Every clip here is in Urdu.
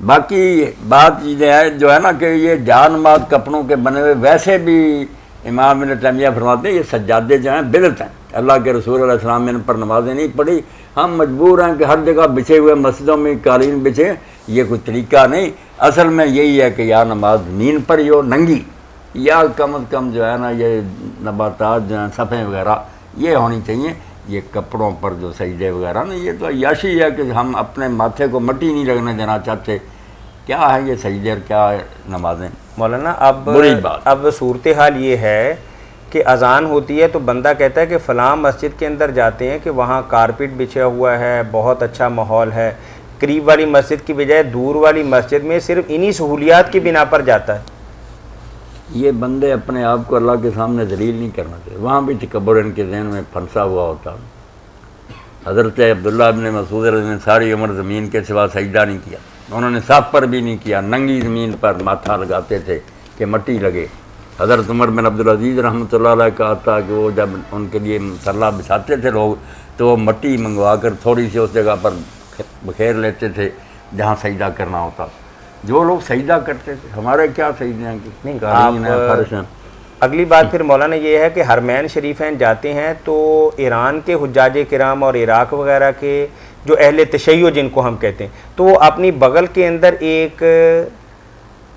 باقی بات یہ ہے جو ہے نا کہ یہ جان نماز کپڑوں کے بنے ہوئے، ویسے بھی امام ابن تیمیہ فرماتے ہیں یہ سجادے جو ہیں بدعت ہیں، اللہ کے رسول علیہ السلام نے ان پر نمازیں نہیں پڑھی، ہم مجبور ہیں کہ ہر جگہ بچھے ہوئے مسجدوں میں قالین بچھے، یہ کوئی طریقہ نہیں۔ اصل میں یہی ہے کہ یا نماز زمین پر ہی ہو ننگی، یا کم از کم جو ہے نا یہ نباتات جو ہیں صفحے وغیرہ یہ ہونی چاہیے، یہ کپڑوں پر جو سجدے وغیرہ نا یہ تو عیاشی ہے کہ ہم اپنے ماتھے کو مٹی نہیں لگنے دینا چاہتے، کیا ہے یہ سجدے اور کیا ہے نمازیں؟ مولانا بری بات۔ اب صورتحال یہ ہے کہ اذان ہوتی ہے تو بندہ کہتا ہے کہ فلاں مسجد کے اندر جاتے ہیں کہ وہاں کارپٹ بچھا ہوا ہے، بہت اچھا ماحول ہے، قریب والی مسجد کی بجائے دور والی مسجد میں صرف انہی سہولیات کی بنا پر جاتا ہے۔ یہ بندے اپنے آپ کو اللہ کے سامنے ذلیل نہیں کرنا چاہیے، وہاں بھی تکبر ان کے ذہن میں پھنسا ہوا ہوتا۔ حضرت عبداللہ ابن مسعود رضی اللہ عنہ نے ساری عمر زمین کے سوا سجدہ نہیں کیا، انہوں نے صف پر بھی نہیں کیا، ننگی زمین پر ماتھا لگاتے تھے کہ مٹی لگے۔ حضرت عمر بن عبدالعزیز رحمۃ اللہ علیہ کہا تھا کہ وہ جب ان کے لیے مصلی بچھاتے تھے لوگ تو وہ مٹی منگوا کر تھوڑی سی اس جگہ پر بکھیر لیتے تھے جہاں سجدہ کرنا ہوتا۔ جو لوگ سجدہ کرتے تھے، ہمارے کیا سجدے ہیں کتنی قالین ہیں، فرش ہیں۔ اگلی بات پھر مولانا یہ ہے کہ حرمین شریفین جاتے ہیں تو ایران کے حجاج کرام اور عراق وغیرہ کے جو اہل تشیع جن کو ہم کہتے ہیں تو وہ اپنی بغل کے اندر ایک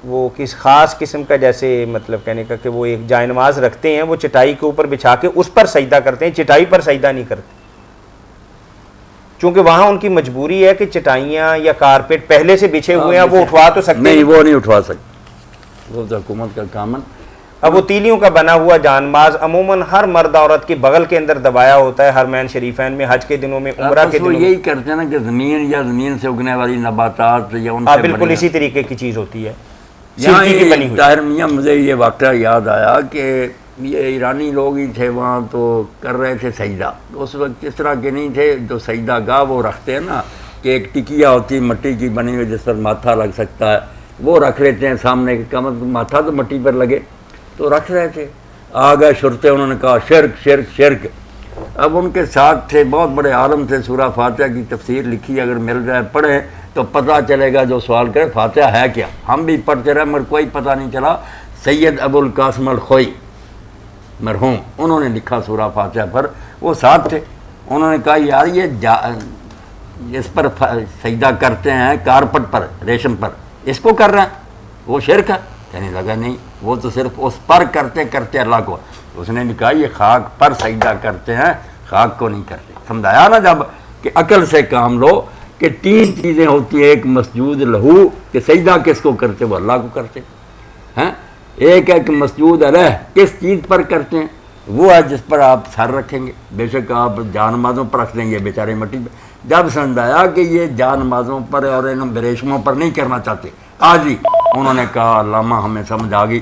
وہ کس خاص قسم کا جیسے مطلب کہنے کا کہ وہ ایک جائے نماز رکھتے ہیں، وہ چٹائی کے اوپر بچھا کے اس پر سجدہ کرتے ہیں، چٹائی پر سجدہ نہیں کرتے، چونکہ وہاں ان کی مجبوری ہے کہ چٹائیاں یا کارپیٹ پہلے سے بچھے ہوئے ہیں، وہ اٹھوا تو سکتے نہیں، وہ نہیں اٹھوا سکتے، وہ تو حکومت کا کام ہے۔ اب وہ تیلیوں کا بنا ہوا جانماز عموماً ہر مرد عورت کی بغل کے اندر دبایا ہوتا ہے حرمین شریفین میں، حج کے دنوں میں، عمرہ کے دنوں میں یہی کرتے ہیں نا کہ زمین یا زمین سے اگنے والی نباتات یا ان سے بالکل اسی طریقے کی چیز ہوتی ہے، یہاں سلکی کی بنی ہوئی۔ طاہر میاں مجھے یہ واقعہ یاد آیا کہ یہ ایرانی لوگ ہی تھے وہاں تو کر رہے تھے سجدہ، اس وقت اس طرح کے نہیں تھے جو سجدہ گاہ وہ رکھتے ہیں نا کہ ایک ٹکیا ہوتی مٹی کی بنی ہوئی جس پر ماتھا لگ سکتا ہے، وہ رکھ لیتے ہیں سامنے کہ کم از کم ماتھا تو مٹی پر لگے، تو رکھ رہے تھے۔ آ گئے شرطے، انہوں نے کہا شرک شرک شرک۔ اب ان کے ساتھ تھے بہت بڑے عالم تھے، سورہ فاتحہ کی تفسیر لکھی، اگر مل جائے پڑھیں تو پتہ چلے گا جو سوال کرے فاتحہ ہے کیا۔ ہم بھی پڑھتے رہے مگر کوئی پتہ نہیں چلا۔ سید ابو القاسم الخوئی مرحوم، انہوں نے لکھا سورہ فاتحہ پر، وہ ساتھ تھے، انہوں نے کہا یار یہ اس پر سجدہ کرتے ہیں کارپٹ پر، ریشم پر، اس کو کر رہے ہیں، وہ شرک ہے؟ کہنے لگا نہیں، وہ تو صرف اس پر کرتے کرتے اللہ کو۔ اس نے کہا یہ خاک پر سجدہ کرتے ہیں، خاک کو نہیں کرتے۔ سمجھایا نا جب کہ عقل سے کام لو کہ تین چیزیں ہوتی ہیں، ایک مسجود لہو کہ سجدہ کس کو کرتے، وہ اللہ کو کرتے ہیں، ایک ہے کہ مسجود علیہ کس چیز پر کرتے ہیں، وہ ہے جس پر آپ سر رکھیں گے، بے شک آپ جان نمازوں پر رکھ دیں گے بیچارے مٹی پہ۔ جب سمجھایا کہ یہ جان نمازوں پر اور ان ریشموں پر نہیں کرنا چاہتے، آج ہی انہوں نے کہا علامہ ہمیں سمجھ آ گئی۔